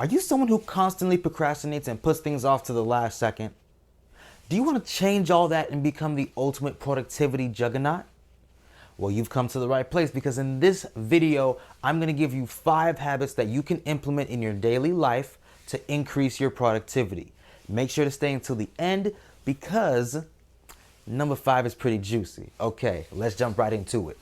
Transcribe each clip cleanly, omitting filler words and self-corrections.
Are you someone who constantly procrastinates and puts things off to the last second? Do you want to change all that and become the ultimate productivity juggernaut? Well, you've come to the right place, because in this video, I'm going to give you 5 habits that you can implement in your daily life to increase your productivity. Make sure to stay until the end, because number 5 is pretty juicy. Okay, let's jump right into it.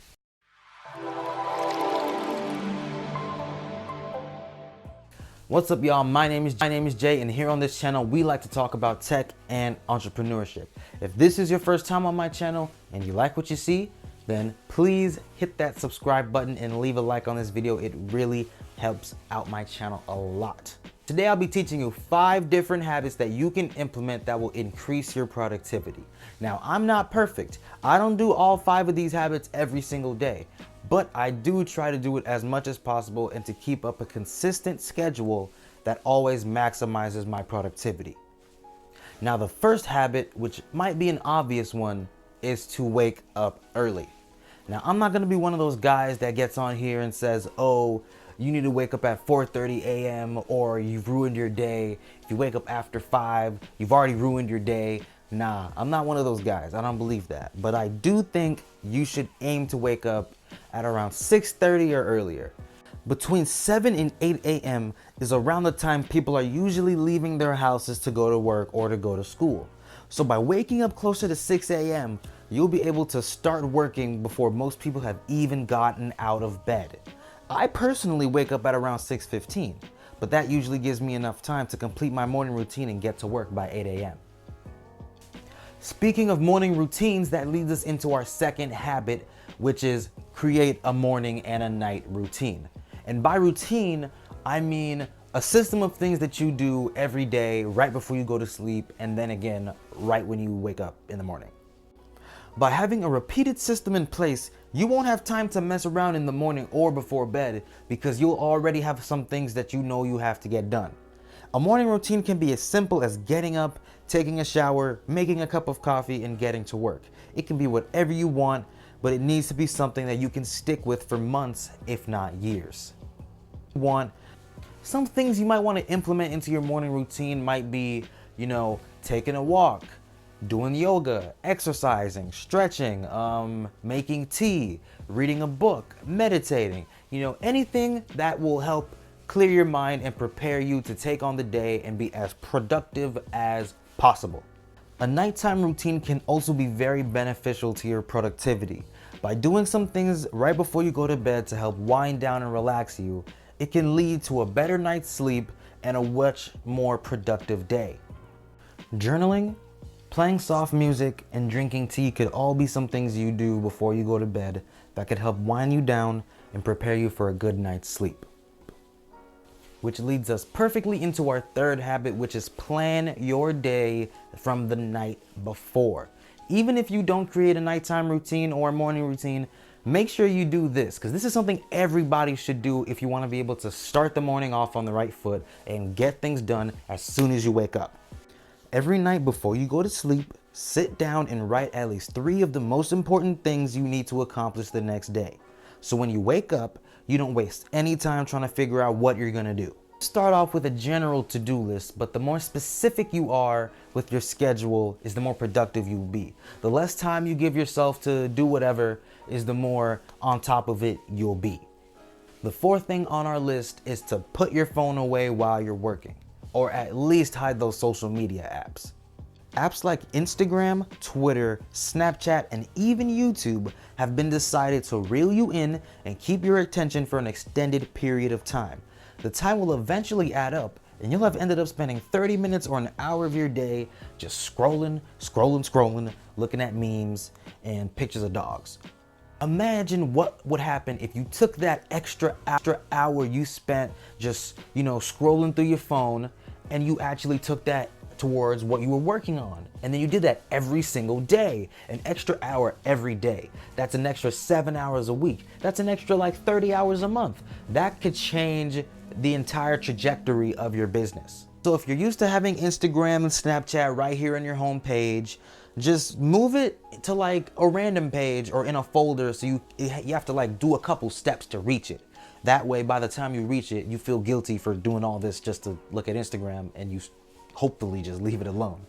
What's up, y'all? My name is Jay, and here on this channel, we like to talk about tech and entrepreneurship. If this is your first time on my channel and you like what you see, then please hit that subscribe button and leave a like on this video. It really helps out my channel a lot. Today, I'll be teaching you 5 different habits that you can implement that will increase your productivity. Now, I'm not perfect. I don't do all 5 of these habits every single day, but I do try to do it as much as possible and to keep up a consistent schedule that always maximizes my productivity. Now, the first habit, which might be an obvious one, is to wake up early. Now, I'm not gonna be one of those guys that gets on here and says, oh, you need to wake up at 4:30 a.m. or you've ruined your day. If you wake up after 5, you've already ruined your day. Nah, I'm not one of those guys. I don't believe that. But I do think you should aim to wake up at around 6:30 or earlier. Between 7 and 8 a.m. is around the time people are usually leaving their houses to go to work or to go to school. So by waking up closer to 6 a.m., you'll be able to start working before most people have even gotten out of bed. I personally wake up at around 6:15, but that usually gives me enough time to complete my morning routine and get to work by 8 a.m. Speaking of morning routines, that leads us into our second habit, which is create a morning and a night routine. And by routine, I mean a system of things that you do every day right before you go to sleep, and then again right when you wake up in the morning. By having a repeated system in place, you won't have time to mess around in the morning or before bed, because you'll already have some things that you know you have to get done. A morning routine can be as simple as getting up, taking a shower, making a cup of coffee, and getting to work. It can be whatever you want, but it needs to be something that you can stick with for months, if not years. Some things you might want to implement into your morning routine might be, taking a walk, doing yoga, exercising, stretching, making tea, reading a book, meditating, anything that will help clear your mind and prepare you to take on the day and be as productive as possible. A nighttime routine can also be very beneficial to your productivity. By doing some things right before you go to bed to help wind down and relax you, it can lead to a better night's sleep and a much more productive day. Journaling, playing soft music, and drinking tea could all be some things you do before you go to bed that could help wind you down and prepare you for a good night's sleep. Which leads us perfectly into our third habit, which is plan your day from the night before. Even if you don't create a nighttime routine or a morning routine, make sure you do this, because this is something everybody should do if you want to be able to start the morning off on the right foot and get things done as soon as you wake up. Every night before you go to sleep, sit down and write at least 3 of the most important things you need to accomplish the next day. So when you wake up, you don't waste any time trying to figure out what you're gonna do. Start off with a general to-do list, but the more specific you are with your schedule is the more productive you'll be. The less time you give yourself to do whatever is the more on top of it you'll be. The 4th thing on our list is to put your phone away while you're working, or at least hide those social media apps. Apps like Instagram, Twitter, Snapchat, and even YouTube have been decided to reel you in and keep your attention for an extended period of time. The time will eventually add up, and you'll have ended up spending 30 minutes or an hour of your day just scrolling, looking at memes and pictures of dogs. Imagine what would happen if you took that extra hour you spent just, scrolling through your phone, and you actually took that towards what you were working on. And then you did that every single day, an extra hour every day. That's an extra 7 hours a week. That's an extra 30 hours a month. That could change the entire trajectory of your business. So if you're used to having Instagram and Snapchat right here on your home page, just move it to like a random page or in a folder, so you have to like do a couple steps to reach it. That way, by the time you reach it, you feel guilty for doing all this just to look at Instagram, and you hopefully just leave it alone.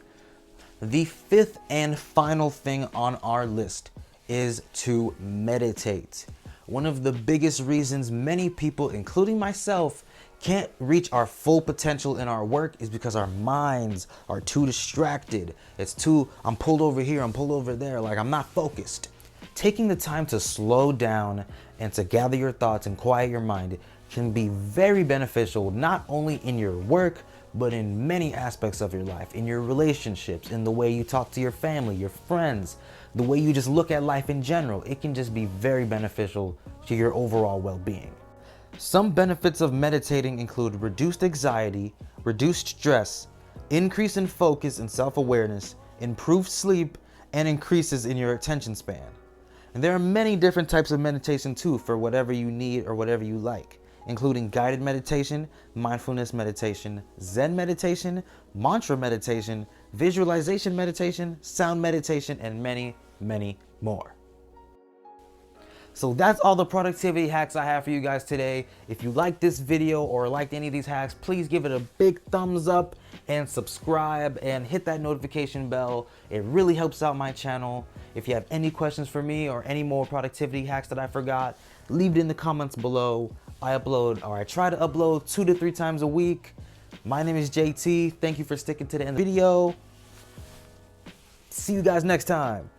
The fifth and final thing on our list is to meditate. One of the biggest reasons many people, including myself, can't reach our full potential in our work is because our minds are too distracted. It's too, I'm pulled over here, I'm pulled over there, like I'm not focused. Taking the time to slow down and to gather your thoughts and quiet your mind can be very beneficial, not only in your work, but in many aspects of your life, in your relationships, in the way you talk to your family, your friends, the way you just look at life in general. It can just be very beneficial to your overall well-being. Some benefits of meditating include reduced anxiety, reduced stress, increase in focus and self-awareness, improved sleep, and increases in your attention span. And there are many different types of meditation too for whatever you need or whatever you like, including guided meditation, mindfulness meditation, Zen meditation, mantra meditation, visualization meditation, sound meditation, and many, many more. So that's all the productivity hacks I have for you guys today. If you liked this video or liked any of these hacks, please give it a big thumbs up and subscribe and hit that notification bell. It really helps out my channel. If you have any questions for me or any more productivity hacks that I forgot, leave it in the comments below. I try to upload 2 to 3 times a week. My name is JT. Thank you for sticking to the end of the video. See you guys next time.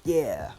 Yeah.